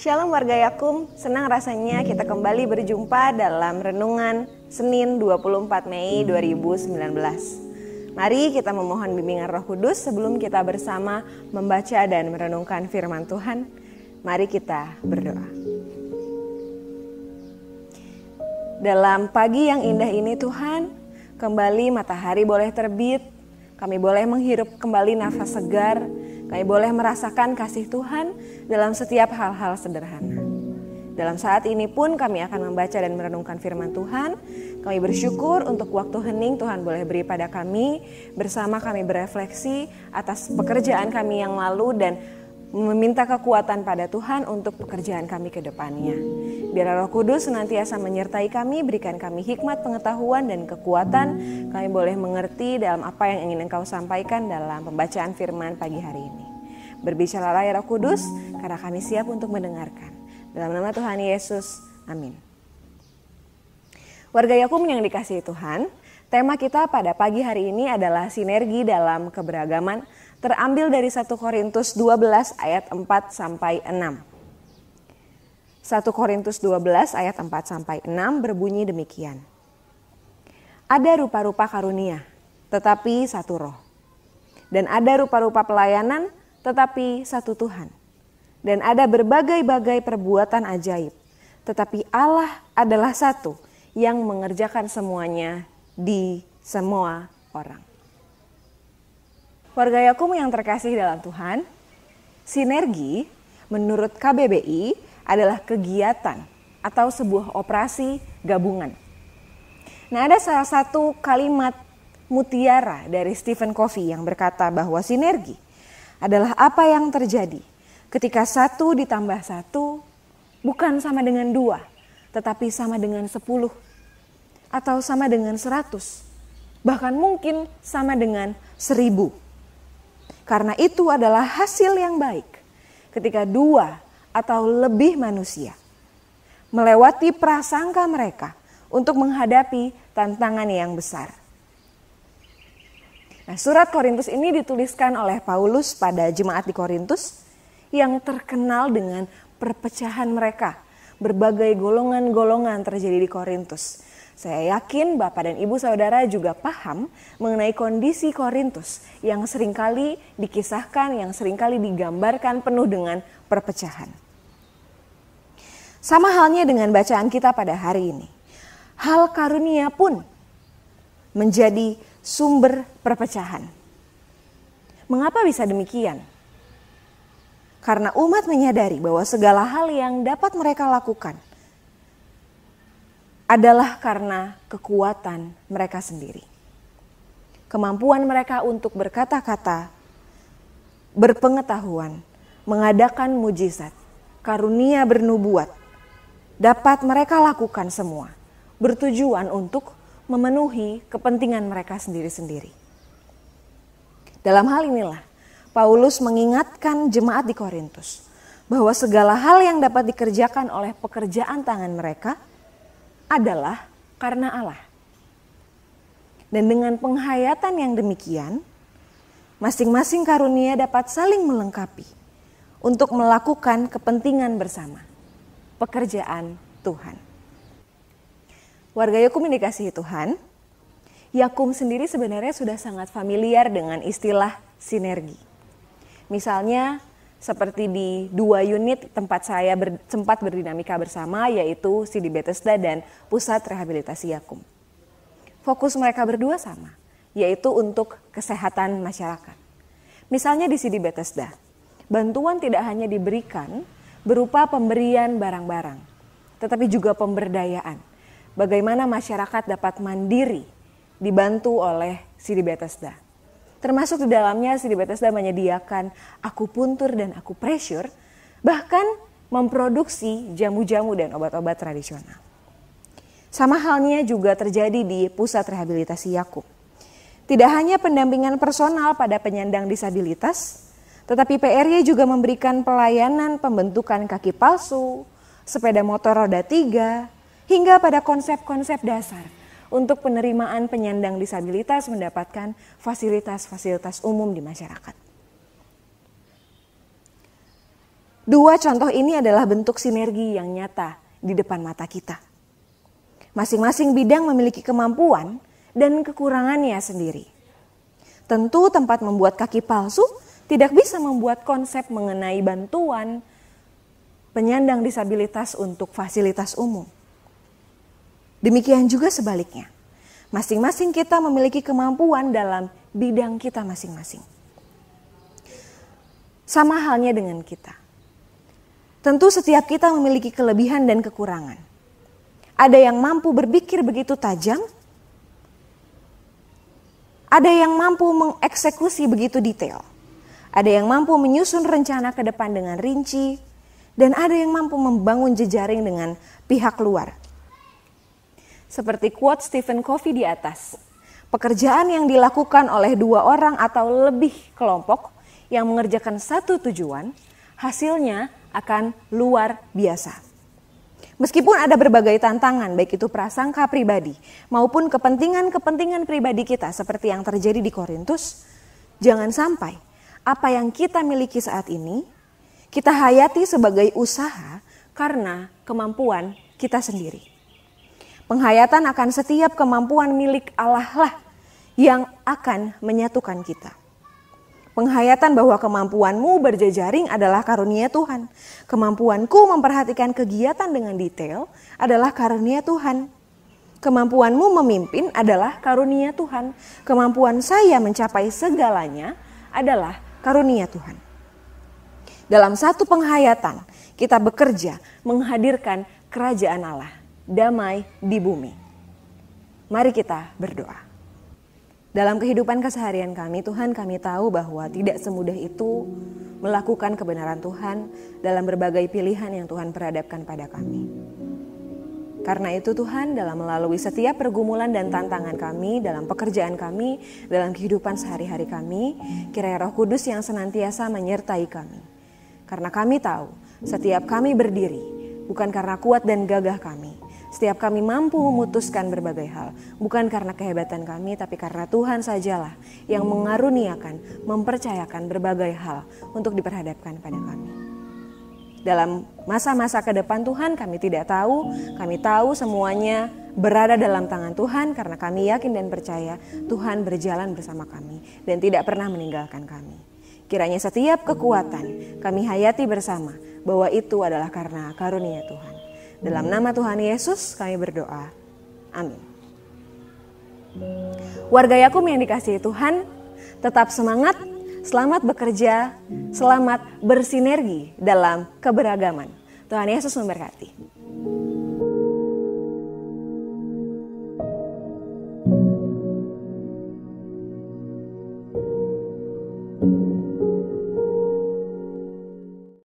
Shalom warga Yakum, senang rasanya kita kembali berjumpa dalam Renungan Senin 24 Mei 2019. Mari kita memohon bimbingan Roh Kudus sebelum kita bersama membaca dan merenungkan firman Tuhan. Mari kita berdoa. Dalam pagi yang indah ini Tuhan, kembali matahari boleh terbit, kami boleh menghirup kembali nafas segar, kami boleh merasakan kasih Tuhan dalam setiap hal-hal sederhana. Dalam saat ini pun kami akan membaca dan merenungkan firman Tuhan. Kami bersyukur untuk waktu hening Tuhan boleh beri pada kami. Bersama kami berefleksi atas pekerjaan kami yang lalu dan meminta kekuatan pada Tuhan untuk pekerjaan kami ke depannya. Biar Roh Kudus senantiasa menyertai kami, berikan kami hikmat, pengetahuan, dan kekuatan. Kami boleh mengerti dalam apa yang ingin Engkau sampaikan dalam pembacaan firman pagi hari ini. Berbicaralah ya Roh Kudus, karena kami siap untuk mendengarkan. Dalam nama Tuhan Yesus, amin. Warga Yakum yang dikasihi Tuhan, tema kita pada pagi hari ini adalah sinergi dalam keberagaman, terambil dari 1 Korintus 12 ayat 4 sampai 6. 1 Korintus 12 ayat 4 sampai 6 berbunyi demikian. Ada rupa-rupa karunia, tetapi satu roh. Dan ada rupa-rupa pelayanan, tetapi satu Tuhan. Dan ada berbagai-bagai perbuatan ajaib, tetapi Allah adalah satu yang mengerjakan semuanya di semua orang. Warga Yakum yang terkasih dalam Tuhan, sinergi menurut KBBI adalah kegiatan atau sebuah operasi gabungan. Nah, ada salah satu kalimat mutiara dari Stephen Covey yang berkata bahwa sinergi adalah apa yang terjadi ketika 1 ditambah 1 bukan sama dengan 2, tetapi sama dengan 10 atau sama dengan 100, bahkan mungkin sama dengan 1000. Karena itu adalah hasil yang baik ketika 2 atau lebih manusia melewati prasangka mereka untuk menghadapi tantangan yang besar. Nah, surat Korintus ini dituliskan oleh Paulus pada jemaat di Korintus yang terkenal dengan perpecahan mereka. Berbagai golongan-golongan terjadi di Korintus. Saya yakin Bapak dan Ibu Saudara juga paham mengenai kondisi Korintus yang seringkali dikisahkan, yang seringkali digambarkan penuh dengan perpecahan. Sama halnya dengan bacaan kita pada hari ini. Hal karunia pun menjadi sumber perpecahan. Mengapa bisa demikian? Karena umat menyadari bahwa segala hal yang dapat mereka lakukan adalah karena kekuatan mereka sendiri. Kemampuan mereka untuk berkata-kata, berpengetahuan, mengadakan mujizat, karunia bernubuat, dapat mereka lakukan semua, bertujuan untuk memenuhi kepentingan mereka sendiri-sendiri. Dalam hal inilah, Paulus mengingatkan jemaat di Korintus bahwa segala hal yang dapat dikerjakan oleh pekerjaan tangan mereka adalah karena Allah. Dan dengan penghayatan yang demikian, masing-masing karunia dapat saling melengkapi untuk melakukan kepentingan bersama, pekerjaan Tuhan. Warga Yakum yang dikasihi Tuhan, Yakum sendiri sebenarnya sudah sangat familiar dengan istilah sinergi. Misalnya seperti di 2 unit tempat saya sempat berdinamika bersama, yaitu CD Bethesda dan Pusat Rehabilitasi Yakum. Fokus mereka berdua sama, yaitu untuk kesehatan masyarakat. Misalnya di CD Bethesda, bantuan tidak hanya diberikan berupa pemberian barang-barang, tetapi juga pemberdayaan. Bagaimana masyarakat dapat mandiri dibantu oleh CD Bethesda. Termasuk di dalamnya CD Bethesda menyediakan akupuntur dan akupressure, bahkan memproduksi jamu-jamu dan obat-obat tradisional. Sama halnya juga terjadi di Pusat Rehabilitasi Yakum. Tidak hanya pendampingan personal pada penyandang disabilitas, tetapi PRY juga memberikan pelayanan pembentukan kaki palsu, sepeda motor roda 3, hingga pada konsep-konsep dasar untuk penerimaan penyandang disabilitas mendapatkan fasilitas-fasilitas umum di masyarakat. Dua contoh ini adalah bentuk sinergi yang nyata di depan mata kita. Masing-masing bidang memiliki kemampuan dan kekurangannya sendiri. Tentu tempat membuat kaki palsu tidak bisa membuat konsep mengenai bantuan penyandang disabilitas untuk fasilitas umum. Demikian juga sebaliknya. Masing-masing kita memiliki kemampuan dalam bidang kita masing-masing. Sama halnya dengan kita. Tentu setiap kita memiliki kelebihan dan kekurangan. Ada yang mampu berpikir begitu tajam, ada yang mampu mengeksekusi begitu detail, ada yang mampu menyusun rencana ke depan dengan rinci, dan ada yang mampu membangun jejaring dengan pihak luar. Seperti quote Stephen Covey di atas, pekerjaan yang dilakukan oleh dua orang atau lebih kelompok yang mengerjakan satu tujuan, hasilnya akan luar biasa. Meskipun ada berbagai tantangan, baik itu prasangka pribadi maupun kepentingan-kepentingan pribadi kita seperti yang terjadi di Korintus, jangan sampai apa yang kita miliki saat ini kita hayati sebagai usaha karena kemampuan kita sendiri. Penghayatan akan setiap kemampuan milik Allah lah yang akan menyatukan kita. Penghayatan bahwa kemampuanmu berjejaring adalah karunia Tuhan. Kemampuanku memperhatikan kegiatan dengan detail adalah karunia Tuhan. Kemampuanmu memimpin adalah karunia Tuhan. Kemampuan saya mencapai segalanya adalah karunia Tuhan. Dalam satu penghayatan, kita bekerja menghadirkan kerajaan Allah, damai di bumi. Mari kita berdoa. Dalam kehidupan keseharian kami, Tuhan, kami tahu bahwa tidak semudah itu melakukan kebenaran Tuhan dalam berbagai pilihan yang Tuhan perhadapkan pada kami. Karena itu Tuhan, dalam melalui setiap pergumulan dan tantangan kami, dalam pekerjaan kami, dalam kehidupan sehari-hari kami, kiranya Roh Kudus yang senantiasa menyertai kami. Karena kami tahu setiap kami berdiri bukan karena kuat dan gagah kami. Setiap kami mampu memutuskan berbagai hal. Bukan karena kehebatan kami, tapi karena Tuhan sajalah yang mengaruniakan, mempercayakan berbagai hal untuk diperhadapkan pada kami. Dalam masa-masa ke depan Tuhan kami tidak tahu, kami tahu semuanya berada dalam tangan Tuhan karena kami yakin dan percaya Tuhan berjalan bersama kami dan tidak pernah meninggalkan kami. Kiranya setiap kekuatan kami hayati bersama bahwa itu adalah karena karunia Tuhan. Dalam nama Tuhan Yesus kami berdoa. Amin. Warga Yakum yang dikasihi Tuhan, tetap semangat, selamat bekerja, selamat bersinergi dalam keberagaman. Tuhan Yesus memberkati.